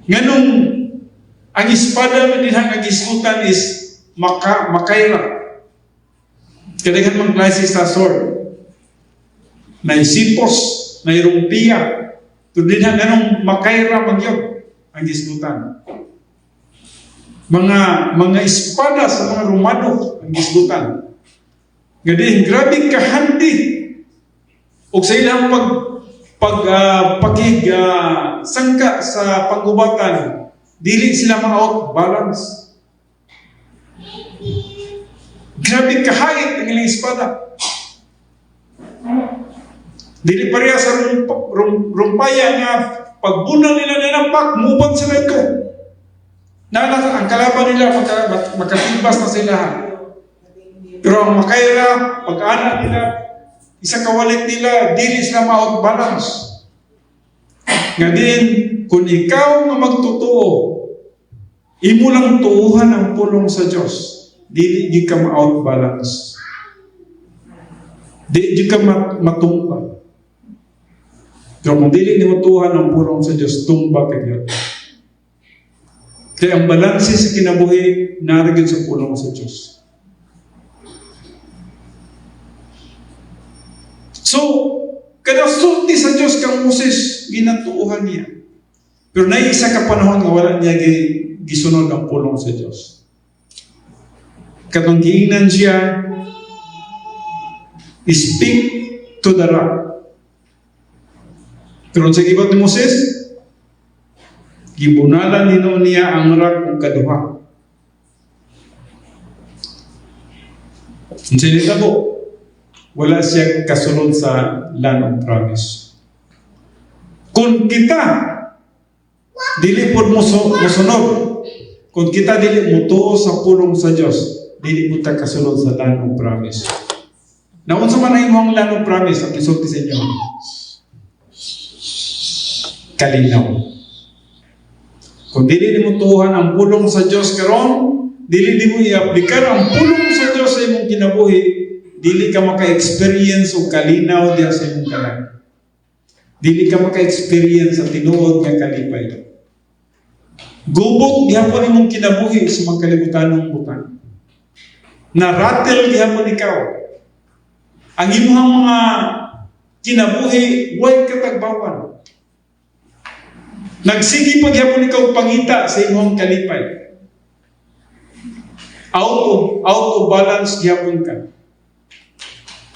Ganun, ang espada na din ang isgutan is makaira. Kadagan mang klase sa sword. May sipos, may rumpiya. Ito din ang ganun makaira magyod ang isgutan. Mga espada sa mga Romano ang isgutan. Ngadi, grabe kahandi. O sa ilang sangka sa panggubatan, dili sila ma-out balance. Grabe kahait ang ilang espada. Dili pareha sa rumpaya nga pagbunan nila ninampak, mubang sila ito. Ang kalaban nila, makatibas na sila. Pero ang makaira, pag-anak nila, isa kawalit nila, dili sila ma-out balance. Nga din, kung ikaw nga magtotoo, imo lang tuuhan ang pulong sa Diyos, dili di ka ma-out balance. Dili di ka matumba. Pero kung dili di mo tuuhan ang pulong sa Diyos, tumba ka niya. Kaya ang balanse sa kinabuhi, narigid sa pulong sa Diyos. So, kada sulti sa Diyos kang Moses, ginatuuhan niya. Pero na isa ka panahon nga wala niya gisunod ang pulong sa Diyos. Katong giingnan siya, speak to the rock. Pero sa gibat ni Moses, gibunalan nino niya ang rock ng kaduha. Sa nitabo, wala siya kasunod sa land of promise. Kung kita dili po musunod, kung kita dili mutuo sa pulong sa Diyos, dili mo ta kasunod sa land of promise. Naon sa man ang imong land of promise, ang isulti sa inyo, kalinaw. Kung dili mo tuuhan ang pulong sa Diyos karon, dili mo i-aplikan ang pulong sa Diyos sa imong kinabuhi, dili ka maka-experience o kalinaw diya sa imong kanan. Dili ka maka-experience sa tinuod nga kalipay. Gubot gihapon imong kinabuhi sa mga kalibutanong butang. Na-rattle gihapon ikaw. Ang imong mga kinabuhi, way katagbawan. Nagsigi pa gihapon ikaw pangita sa imong kalipay. Out of balance gihapon ka.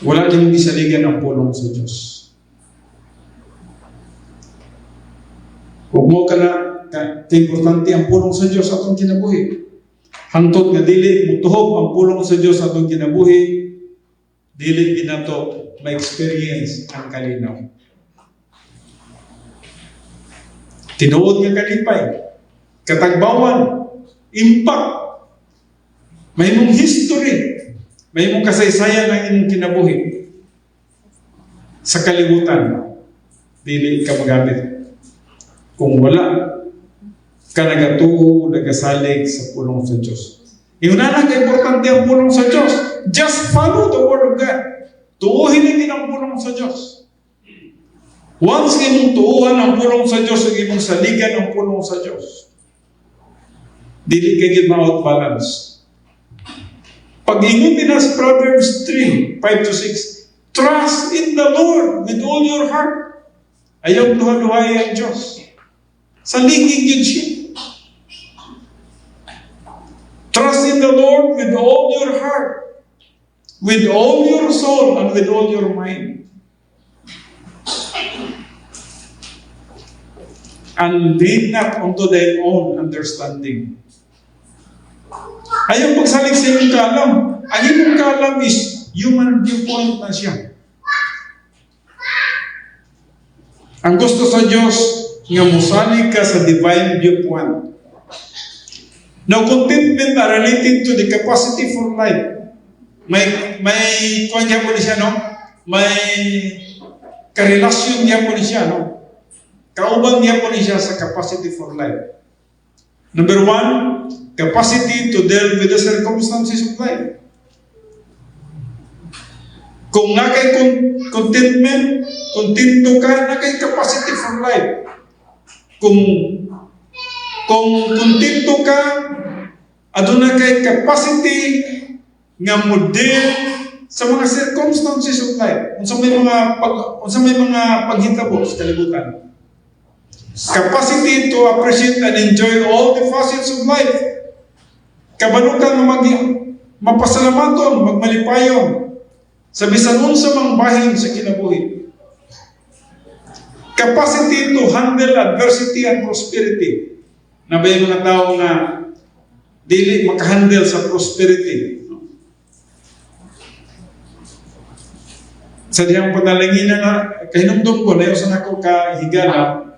Wala din mong isaligan ang pulong sa Diyos. Huwag mo ka na, importante ang pulong sa Diyos atong kinabuhi. Hangtod nga dili, mutuhog ang pulong sa Diyos atong kinabuhi, dili din nato ma-experience ang kalinaw. Tinuod nga kalipay, katagbawan, impact, may mong history, may mong kasaysayan ng inyong kinabuhi. Sa kalibutan, dili ka magamit. Kung wala ka nagatuo, nagasalig sa pulong sa Diyos. Yung importante ang pulong sa Diyos. Just follow the Word of God. Tuuhin din ang pulong sa Diyos. Once imong tuuhan ang pulong sa Diyos, imong saligan ang pulong sa Diyos, dili kayo ma-out balance. Pag-ingutin na sa Proverbs 3, 5-6, trust in the Lord with all your heart. Ayaw luha-luhay ang Diyos. Saligig yun siya. Trust in the Lord with all your heart, with all your soul, and with all your mind. And lean not unto thy own understanding. Ayaw pagsalig sa iyong kaalam. Ang iyong kaalam is human viewpoint na siya. Ang gusto sa Diyos, nga musalig ka sa divine viewpoint. Now, contentment are related to the capacity for life. May kuwan niya po siya, no? May karelasyon niya po siya, no? Kauban niya po siya sa capacity for life. Number 1, capacity to deal with the circumstances of life. Kung nga kay contentment, kontento ka, na kay capacity for life. Kung kontento ka, aduna kay capacity nga model sa mga circumstances of life. Unsa may mga paghitabo sa kalibutan. Capacity to appreciate and enjoy all the facets of life. Kabalo ka nga mapasalamaton, magmalipayon sa bisan unsa mang bahin sa kinabuhi. Capacity to handle adversity and prosperity. Na ba yung mga tao nga dili makahandle sa prosperity? Sa diyang panalangin na kahinumdum ko na sa nako ka higala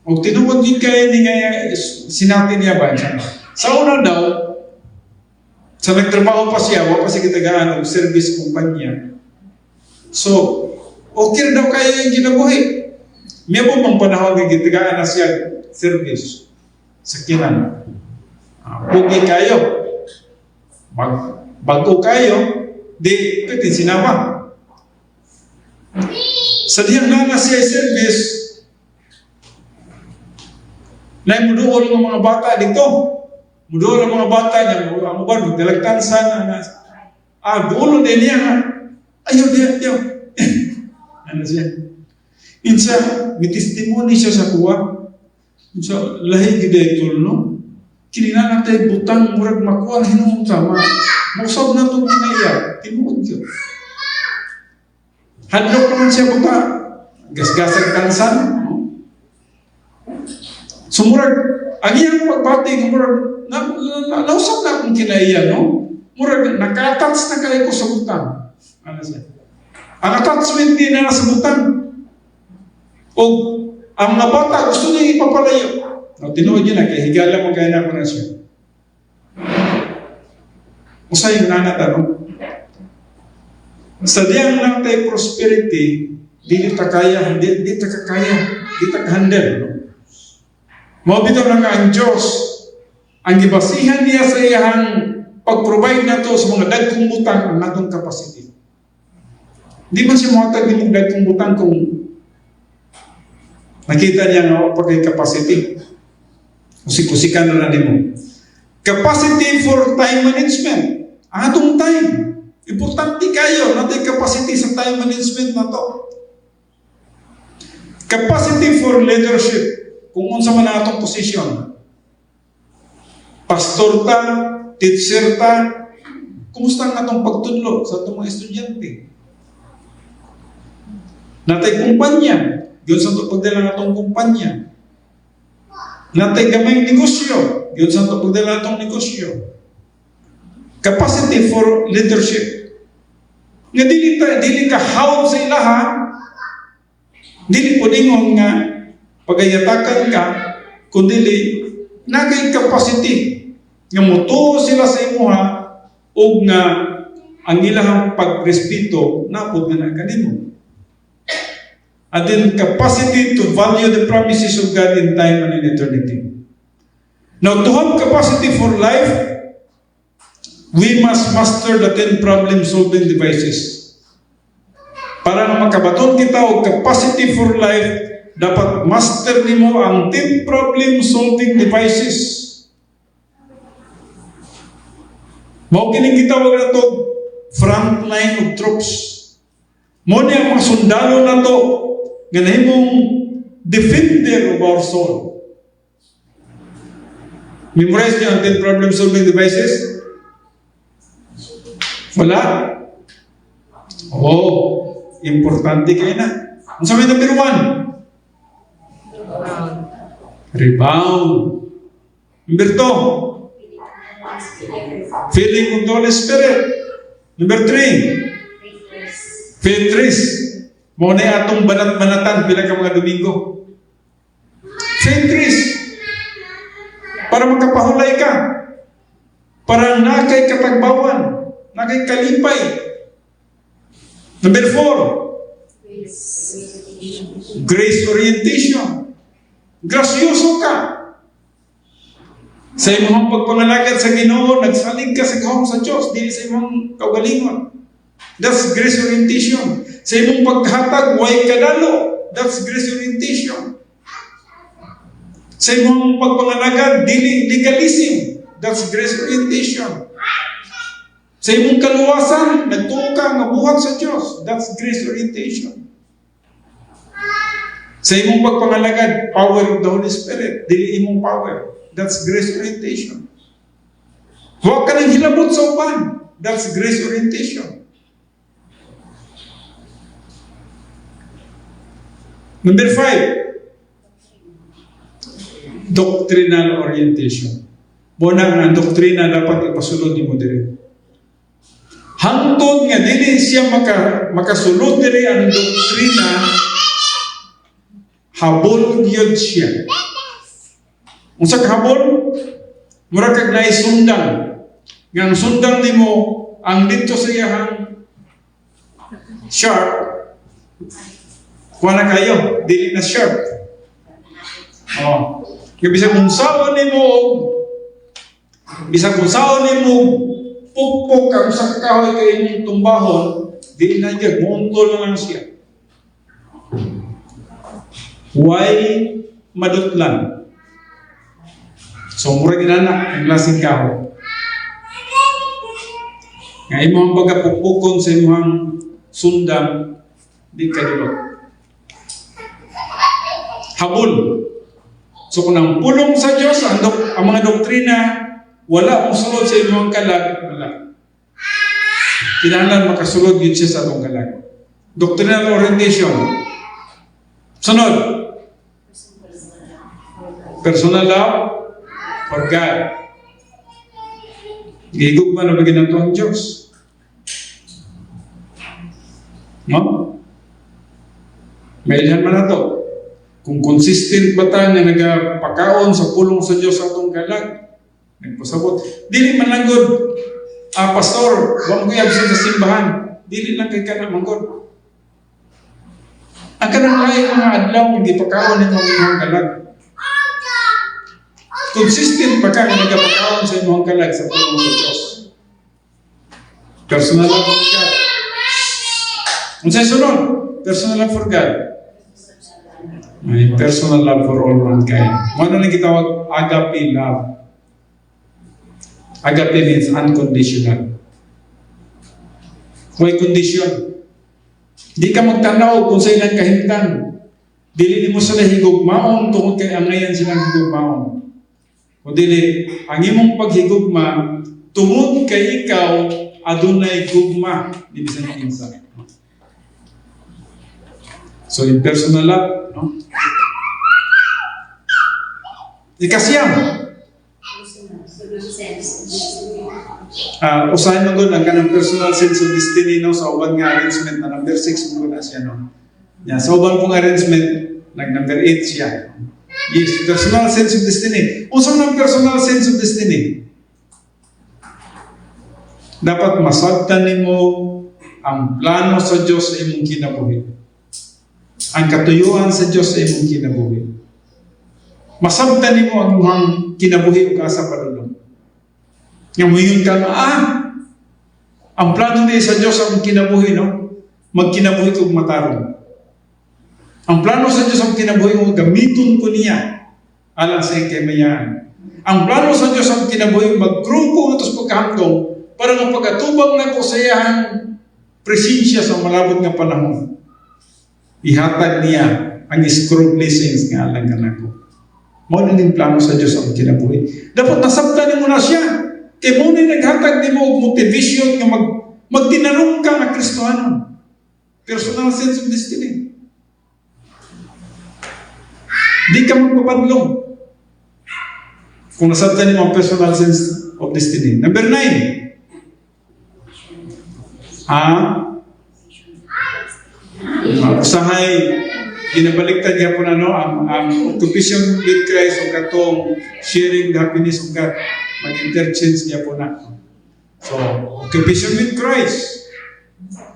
o tinuod din kayo ni nga sinati niya ba siya. Sa una daw, sa nagtrabaho pa siya, wala pa siya kitagaan o service kumpanya. So, okay daw kayo yung kinabuhi. May po bang panahon nga kitagaan na siya service sa kinan. Pugi kayo. Bago kayo, di pwede sinawa. Sa diyang na siya service, na muduol ng mga bata dito. Muduol ng mga bata niya, ang ba, magdalagtansan na, dulo din niya, ayaw. Ano siya? Insa, may testimony siya sa kuwa. Insa, lahi gida ito, no? Kinina natin butang, murag makuha, hinong sama. Musab na itong kinaya, tinuod yun. Hadlok naman siya buta. Gasgasag tansan. Sumurag, ang iyang pagbati, murag, nausap na akong kinaiya, no? Murag, naka-attach na kayo ko sa butang. Ano siya? Ang attachment din na nasa butang. O, ang mga bata, gusto niya ipapalayo. O, tinuod niya na, kaya higala mo kaya na ako na siya. Usa yung nanata, no? Sa diyang natay prosperity, di ta kaya, di ta kakaya, di ta handle, no? Mabito na nga ang Diyos, ang gibasihan niya sa iyang pag-provide na to sa mga dagkong butang ang natong capacity. Di man siya makatag ng dagkong butang kung Nakita niya nga pa kay capacity. Usik-usikan na nimo. Capacity for time management. Ang atong time. Importante kayo natin capacity sa time management na to. Capacity for leadership. Kung unsa man ang atong position. Pastor ta, teacher ta, kumusta ang atong pagtudlo sa atong mga estudyante? Natay kumpanya, yun sa itong pagdala ng atong kumpanya. Natay gamay negosyo, yun sa itong pagdala ng atong negosyo. Capacity for leadership. Nga dili ka hawag sa ilaha, dili po dingon nga pagayatakan ka, kundi nagay capacity nga mutuo sila sa imuha o nga ang ilahang pagrespeto napod nga kanimo. And then capacity to value the promises of God in time and in eternity. Now, to have capacity for life, we must master the 10 problem-solving devices. Para na makabaton kita og capacity for life, dapat master nimo ang 10 problem-solving devices. Mao kining gitawag nato front line of troops. Mo ni ang mga sundalo nato nga nahimong defender of our soul. Memorize niyo ang 10 problem-solving devices? Wala? Oh, importante kayo na. Ang sabi number 1? Rebound. Number 2? Feeling of the Holy Spirit. Number 3? Faith rest. Muna atong banat-banatan bilang ka mga Domingo. Faith rest. Para magkapahulay ka. Para nakay katagbawan. Nakay kalipay. Number 4. Grace orientation. Grasyoso ka. Sa imong pagpangalagad sa Ginoo, nagsalig ka sa gahom sa Diyos, dili sa imong kaugalingon. That's grace orientation. Sa imong paghatag, way kadalo. That's grace orientation. Sa imong pagpangalagad, dili legalism. That's grace orientation. Sa imong kaluwasan, nagtuo ka nga buhat sa Diyos. That's grace orientation. Sa imong pagpangalagad, power of the Holy Spirit, dili imong power. That's grace orientation. Huwag ka nang hilabot sa uban. That's grace orientation. Number 5. Doctrinal orientation. Muna ang doktrina dapat ipasulod ni mo diri. Hangtod nga dili siya makasulod diri ang doktrina, habol gyud siya. Unsa ka habol? Mura kag naisundang. Nga ang sundang nimo ang dito sa iyang sharp. Kuha na kayo, dili na sharp. Oh. Kaya bisag kung saan nimo pukpok ang sa kahoy kay inyong tumbahon, dili na dyan, muntol na lang siya. Why madutlan? So, mura ginana, ang lasing kahoy. Nga imong pagkapukpukon sa imong sundang, di kadulot. Habol. So kung ang pulong sa Diyos, ang mga doktrina, wala mong sulod sa imong kalag, wala. Kinahanglan makasulod yun siya sa atong kalag. Doctrinal orientation. Sunod. Personal love for God. Gigugma na bagay na ito ang Diyos. No? Mailhan man na ito. Kung consistent ba tayo na nagpakaon sa pulong sa Diyos sa atong kalag, nagpasabot. Dili man lang good, pastor, wag mo i-absent sa simbahan. Dili lang kay ka na manggod. Ang kanang lain mga adlaw, hindi pakaon nito ang imong kalag. Consistent ba ka na nagpakaon sa imong kalag sa pulong sa Diyos? Personal love for God. Kung sa'yo sunod, personal love for God. May personal love for all mankind. Ano na gitawag agape love? Agape means unconditional. May condition. Di ka magtanaw kung sa ilang kahimtang. Dili mo sila higugmaon tungkol kay angayan silang higugmaon. O dili, ang imong paghigugma tungod kay ikaw adunay gugma di bisan kinsa. So in personal love, no? Ikasyam. Usahin mo ang kanang personal sense of destiny, no? Sa uban nga arrangement na number 6 mo na siya, no? Yan, sa uban pong arrangement, number 8 siya. Yes, personal sense of destiny. Unsa man ang personal sense of destiny? Dapat masabtan nimo ang plano sa Dios sa imong kinabuhi. Ang katuyuan sa Dios sa imong kinabuhi. Masabtan nimo ang imong kinabuhi ug asa padulong. Nga moingon ka ang plano ni sa Dios ang kinabuhi, no? Magkinabuhi kog matarong. Ang plano sa Diyos ang kinabuhi mo, gamiton ko niya alang sa ikayamayan. Ang plano sa Diyos ang kinabuhi, maggrungko nga tos pagkahangtong para magpagatubang na ko sa iyang presensya sa malabot nga panahon. Ihatag niya ang scroll blessings nga alang ka nako. Mao na ning plano sa Diyos ang kinabuhi. Dapat nasabtan mo na siya. Kay mo na naghatag ni mo motivation nga magtinanong ka nga Kristohanon. Personal sense of destiny. Di ka magpapadlong kung nasabtan niyo ang personal sense of destiny. Number 9. Usahay, ginabaliktad niya po ang occupation with Christ o katong sharing the happiness of God. Mag-interchange niya po na. So, occupation with Christ.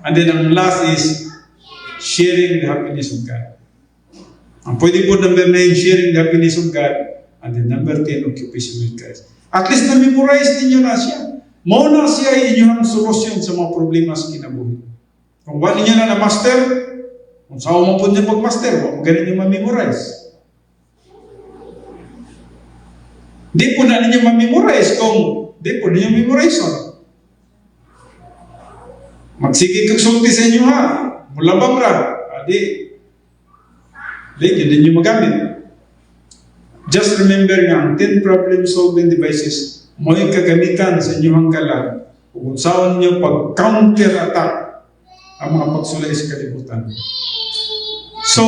And then ang last is sharing the happiness of God. Ang pwede po number 9, sharing the happiness of God. And then number 10, occupation with Christ. At least na-memorize ninyo na siya. Mao na siya inyong solusyon sa mga problema sa kinabuhi. Kung wala ninyo na na-master, kung saan mo po niyo pag-master, huwag ganun yung ma-memorize. Di po na ninyo ma-memorize kung di po ninyo memorization. Magsige kagsulti sa inyo ha. Mula ba mra? Yun din yung magamit. Just remember nga, ang 10 problem-solving devices, mo'y kagamitan sa inyong hanggalan kung saan niyo pag-counter-attack ang mga pagsulay sa kalibutan. So,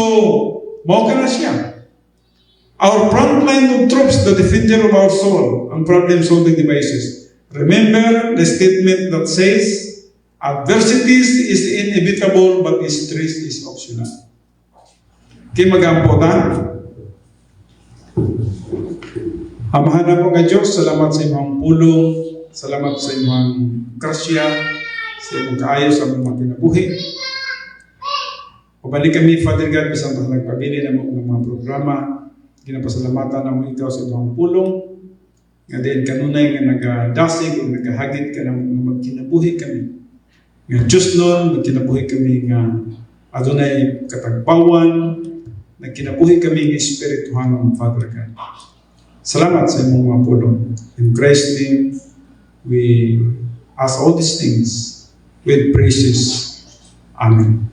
mao ka na siya. Our front line of troops, the defender of our soul, ang problem-solving devices. Remember the statement that says, adversities is inevitable but stress is optional. Kaya mag-ampotan. Amahan na po ka Diyos, salamat sa imong pulong, salamat sa imong grasya, sa imong kaayos sa mga kinabuhi. Pabalik kami, Father God, bisang pa nagpabili ng mga programa, ginapasalamatan na mo ikaw sa imong pulong, nga din kanunay nga nagadasig o nagahagit ka na magkinabuhi kami. Nga Diyos nun, magkinabuhi kami nga adunay katagpawan, nagkinabuhi kami ng Espirituhan ng Father God. Salamat sa imong mga pulong. In Christ's name, we ask all these things with praises. Amen.